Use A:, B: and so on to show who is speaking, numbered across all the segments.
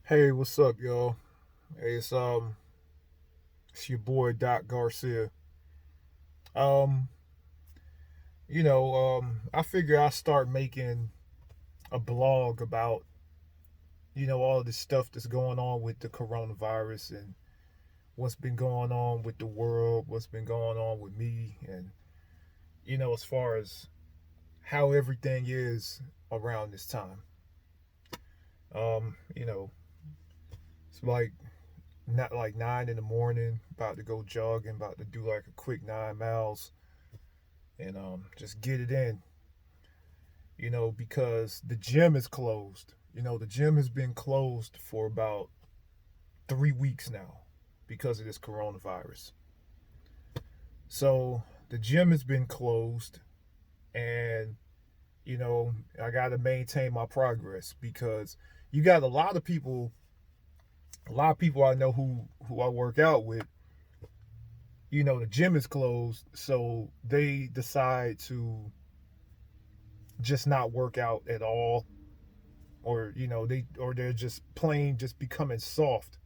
A: Hey, what's up, y'all? Hey, it's your boy Doc Garcia. Um, I figure I'll start making a blog about, all this stuff that's going on with the coronavirus and what's been going on with the world, what's been going on with me, and as far as how everything is around this time. Um, you know, it's like not like 9 in the morning, about to go jogging, about to do like a quick 9 miles and just get it in, because the gym is closed. The gym has been closed for about 3 weeks now because of this coronavirus. So the gym has been closed, and I got to maintain my progress because you got a lot of people I know who I work out with. The gym is closed, so they decide to just not work out at all, or they're just plain just becoming soft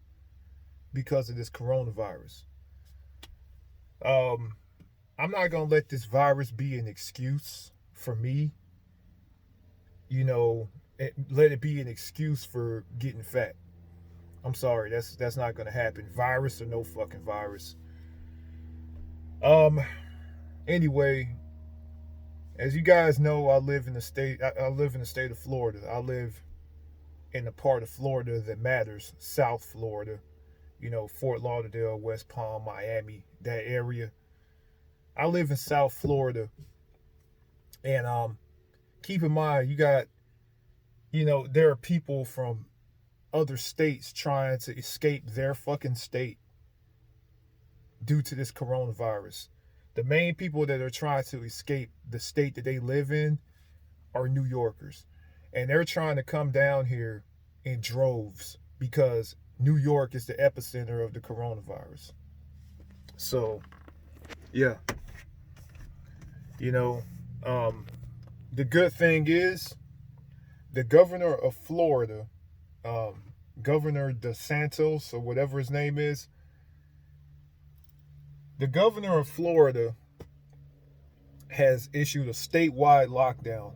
A: because of this coronavirus. Um, I'm not gonna let this virus be an excuse for me. You know, let it be an excuse for getting fat. I'm sorry, that's not gonna happen. Virus or no fucking virus. Um. Anyway, as you guys know, I live in the state of Florida. I live in the part of Florida that matters, South Florida. Fort Lauderdale, West Palm, Miami, that area. I live in South Florida, and keep in mind, there are people from other states trying to escape their fucking state due to this coronavirus. The main people that are trying to escape the state that they live in are New Yorkers, and they're trying to come down here in droves because New York is the epicenter of the coronavirus. So, yeah, you know, um, the good thing is the governor of Florida, um, Governor DeSantis or whatever his name is, the governor of Florida has issued a statewide lockdown.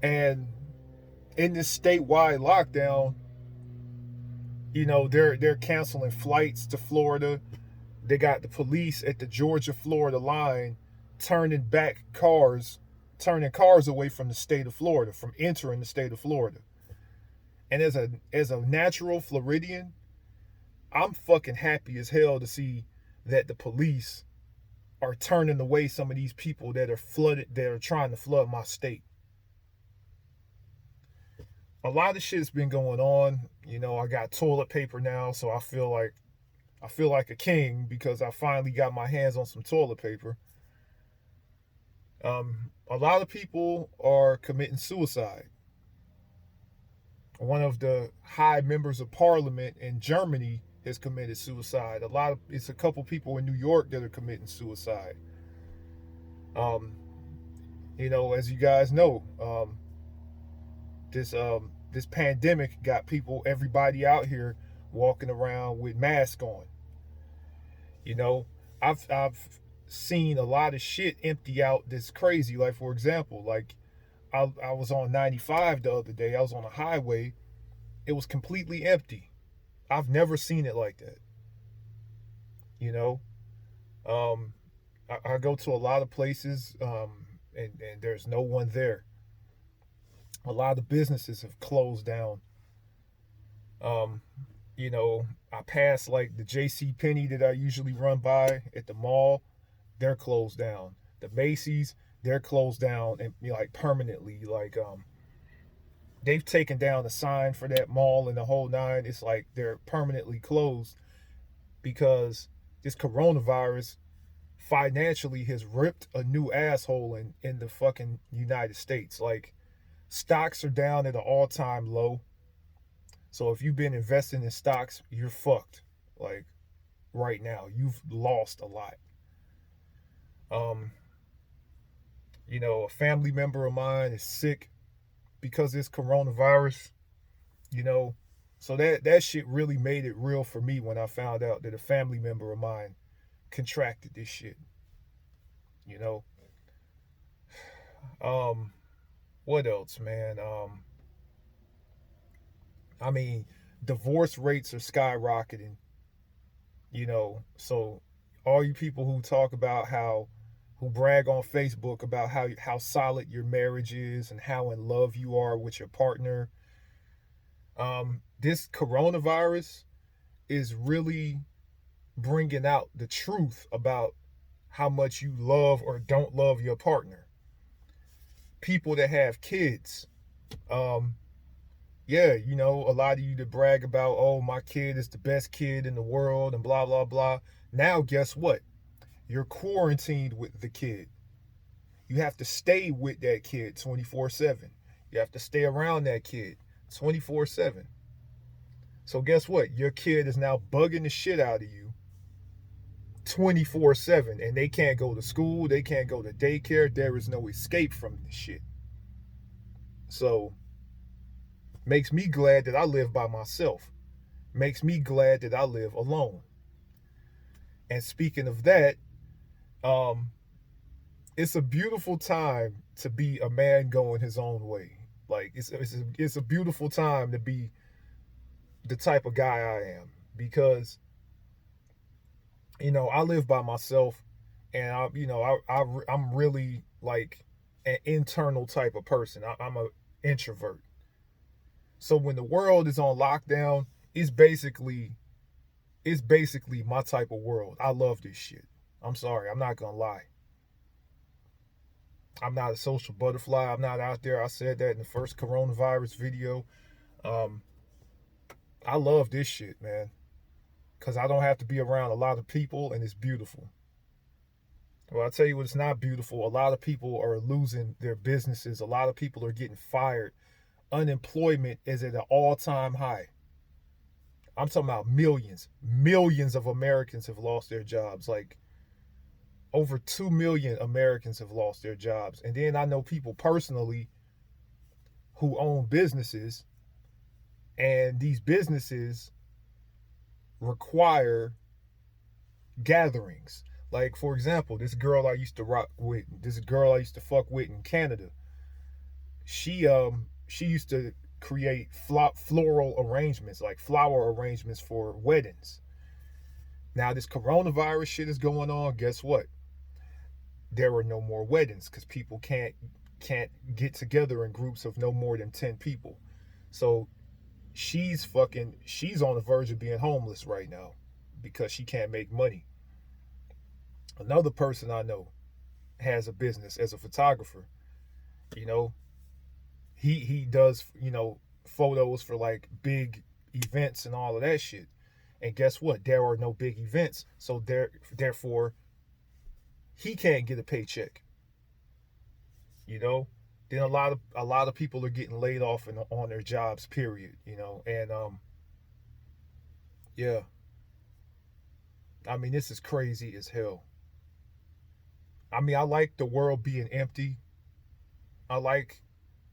A: And in this statewide lockdown, they're canceling flights to Florida. They got the police at the Georgia Florida line turning back cars, turning cars away from the state of Florida, from entering the state of Florida. And as a natural Floridian, I'm fucking happy as hell to see that the police are turning away some of these people that are trying to flood my state. A lot of shit's been going on. I got toilet paper now, so I feel like a king because I finally got my hands on some toilet paper. A lot of people are committing suicide. One of the high members of parliament in Germany has committed suicide. It's a couple people in New York that are committing suicide. Um, as you guys know, this pandemic got everybody out here walking around with masks on. You know, I've seen a lot of shit empty out that's crazy. Like, for example, like I was on 95 the other day. I was on a highway. It was completely empty. I've never seen it like that. You know, um, I go to a lot of places, and there's no one there. A lot of businesses have closed down. Um, I pass like the J.C. Penney that I usually run by at the mall. They're closed down. The Macy's, they're closed down and like permanently. Like they've taken down the sign for that mall and the whole nine. It's like they're permanently closed because this coronavirus financially has ripped a new asshole in the fucking United States. Like stocks are down at an all-time low. So if you've been investing in stocks, you're fucked. Like right now, you've lost a lot. Um, a family member of mine is sick because of this coronavirus. You know, So that shit really made it real for me when I found out that a family member of mine contracted this shit. You know. Um, what else, man? I mean, divorce rates are skyrocketing. So all you people who talk about who brag on Facebook about how solid your marriage is and how in love you are with your partner, this coronavirus is really bringing out the truth about how much you love or don't love your partner. People that have kids, um, yeah, a lot of you that brag about, oh, my kid is the best kid in the world and blah, blah, blah. Now, guess what? You're quarantined with the kid. You have to stay with that kid 24/7. You have to stay around that kid 24/7. So, guess what? Your kid is now bugging the shit out of you 24/7, and they can't go to school, they can't go to daycare. There is no escape from this shit. So, makes me glad that I live by myself. Makes me glad that I live alone. And speaking of that, um, it's a beautiful time to be a man going his own way. Like it's a beautiful time to be the type of guy I am because I live by myself, and I'm really like an internal type of person. I'm a introvert. So when the world is on lockdown, it's basically my type of world. I love this shit. I'm sorry, I'm not gonna lie. I'm not a social butterfly. I'm not out there. I said that in the first coronavirus video. Um, I love this shit, man, because I don't have to be around a lot of people, and it's beautiful. Well, I'll tell you what, it's not beautiful. A lot of people are losing their businesses. A lot of people are getting fired. Unemployment is at an all-time high. I'm talking about millions. Millions of Americans have lost their jobs. Like over 2 million Americans have lost their jobs. And then I know people personally who own businesses, and these businesses require gatherings. Like, for example, this girl I used to fuck with in Canada. She used to create floral arrangements, like flower arrangements for weddings. Now this coronavirus shit is going on. Guess what? There are no more weddings because people can't get together in groups of no more than 10 people. So she's on the verge of being homeless right now because she can't make money. Another person I know has a business as a photographer. You know, he does, photos for like big events and all of that shit. And guess what? There are no big events, so therefore he can't get a paycheck. You know, then a lot of people are getting laid off on their jobs. Period. And yeah, I mean, this is crazy as hell. I mean, I like the world being empty. I like,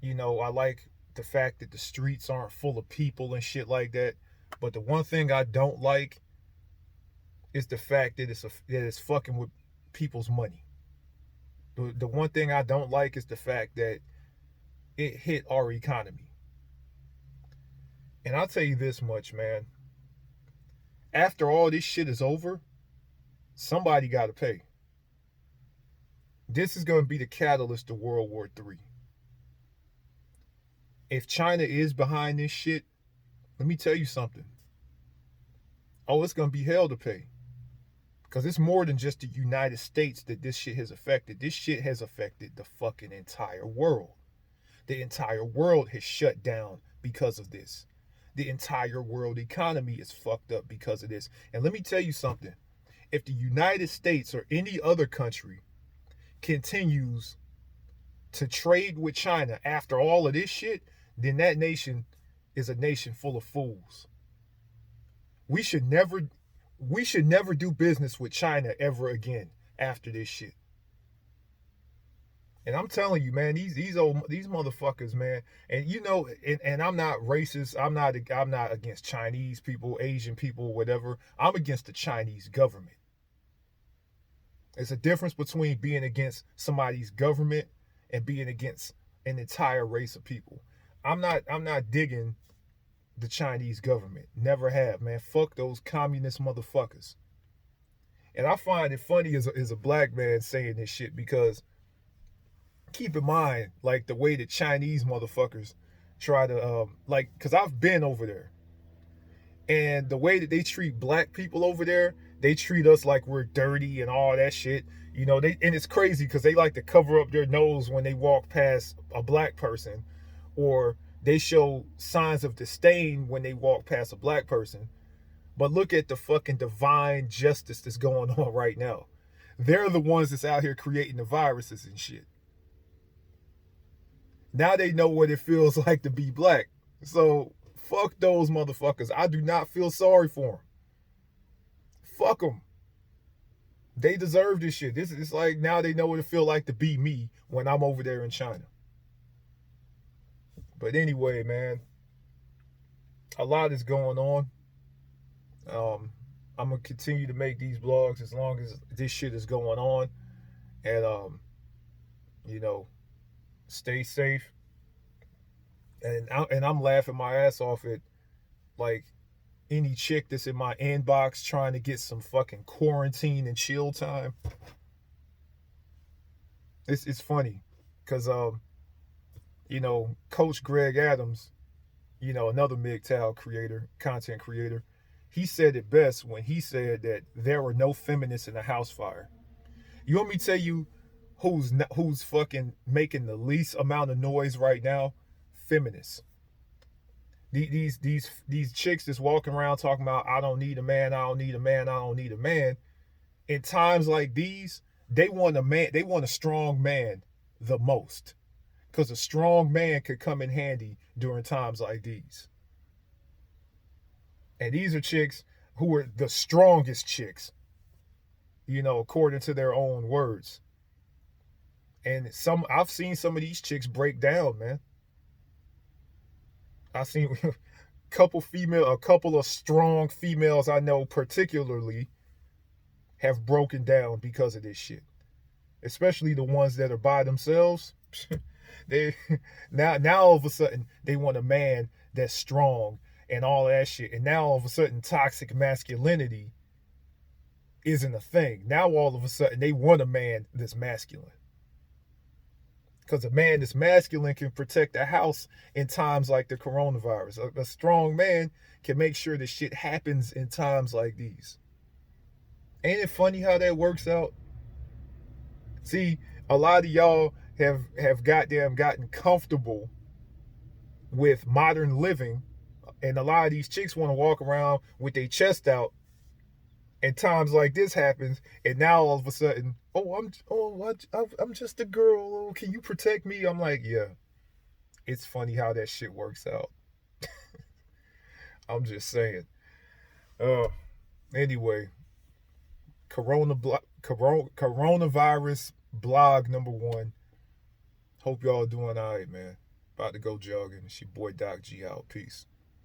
A: I like the fact that the streets aren't full of people and shit like that. But the one thing I don't like is the fact that it's fucking with people's money. The one thing I don't like is the fact that it hit our economy. And I'll tell you this much, man. After all this shit is over, somebody got to pay. This is going to be the catalyst to World War III. If China is behind this shit, let me tell you something. Oh, it's going to be hell to pay. Because it's more than just the United States that this shit has affected. This shit has affected the fucking entire world. The entire world has shut down because of this. The entire world economy is fucked up because of this. And let me tell you something. If the United States or any other country continues to trade with China after all of this shit, then that nation is a nation full of fools. We should never do business with China ever again after this shit. And I'm telling you, man, these motherfuckers, man. And you know, and I'm not racist. I'm not against Chinese people, Asian people, whatever. I'm against the Chinese government. There's a difference between being against somebody's government and being against an entire race of people. I'm not digging the Chinese government. Never have, man. Fuck those communist motherfuckers. And I find it funny as a black man saying this shit because keep in mind, like the way that Chinese motherfuckers try to, like, because I've been over there, and the way that they treat black people over there, they treat us like we're dirty and all that shit. You know, and it's crazy because they like to cover up their nose when they walk past a black person, or they show signs of disdain when they walk past a black person. But look at the fucking divine justice that's going on right now. They're the ones that's out here creating the viruses and shit. Now they know what it feels like to be black. So fuck those motherfuckers. I do not feel sorry for them. Fuck them. They deserve this shit. This is like now they know what it feels like to be me when I'm over there in China. But anyway, man, a lot is going on. I'm gonna continue to make these vlogs as long as this shit is going on, and you know, stay safe. And I'm laughing my ass off at like any chick that's in my inbox trying to get some fucking quarantine and chill time. It's funny because you know, Coach Greg Adams, you know, another MGTOW creator, content creator, he said it best when he said that there were no feminists in the house fire. You want me to tell you who's fucking making the least amount of noise right now? Feminists. These chicks that's walking around talking about I don't need a man, I don't need a man, I don't need a man. In times like these, they want a man, they want a strong man the most. Because a strong man could come in handy during times like these. And these are chicks who are the strongest chicks, you know, according to their own words. And I've seen some of these chicks break down, man. I've seen a couple of strong females I know particularly have broken down because of this shit. Especially the ones that are by themselves. They now all of a sudden they want a man that's strong and all that shit. And now all of a sudden toxic masculinity isn't a thing. Now all of a sudden they want a man that's masculine. Because a man that's masculine can protect the house in times like the coronavirus. A strong man can make sure that shit happens in times like these. Ain't it funny how that works out? See, a lot of y'all have gotten comfortable with modern living, and a lot of these chicks want to walk around with their chest out, and times like this happens, and now all of a sudden, I'm just a girl. Oh, can you protect me? I'm like, yeah. It's funny how that shit works out. I'm just saying. Anyway, coronavirus blog number 1. Hope y'all doing all right, man. About to go jogging. It's your boy Doc G out. Peace.